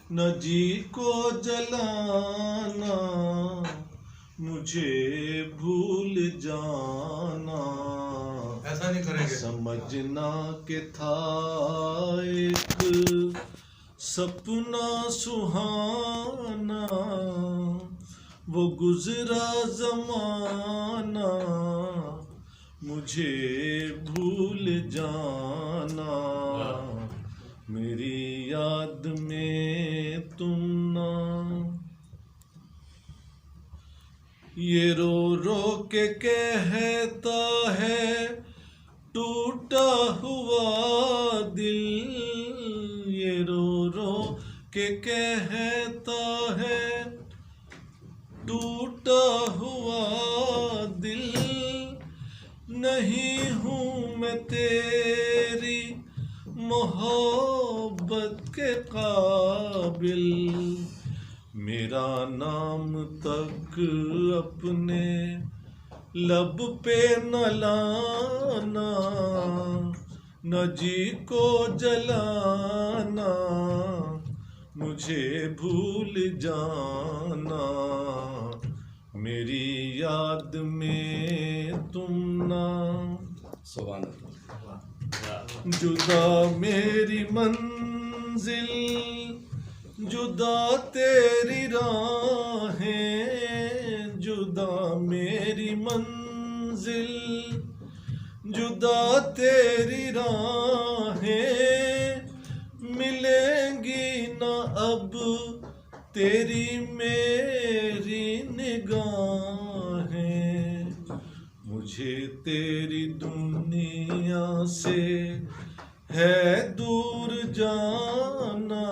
न जी को जलाना, मुझे भूल जाना। ऐसा नहीं करेंगे। समझना के था एक सपना सुहाना, वो गुजरा जमाना, मुझे भूल जाना। मेरी याद में तुम ना। ये रो रो के कहता है टूटा हुआ दिल, ये रो रो के कहता है टूटा हुआ दिल। नहीं हूँ मैं तेरी मोहब्बत के काबिल, मेरा नाम तक अपने लब पे न लाना, न जी को जलाना, मुझे भूल जाना। मेरी याद में तुम ना। सुभान अल्लाह। जुदा मेरी मंजिल, जुदा तेरी राहें, जुदा मेरी मंजिल, जुदा तेरी राहें। मिलेंगी न अब तेरी मेरी निगाहें, मुझे तेरी दुनिया से है दूर जाना,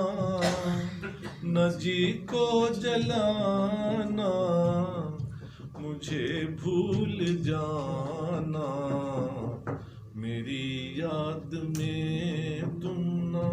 न जी को जलाना, मुझे भूल जाना। मेरी याद में तुम ना।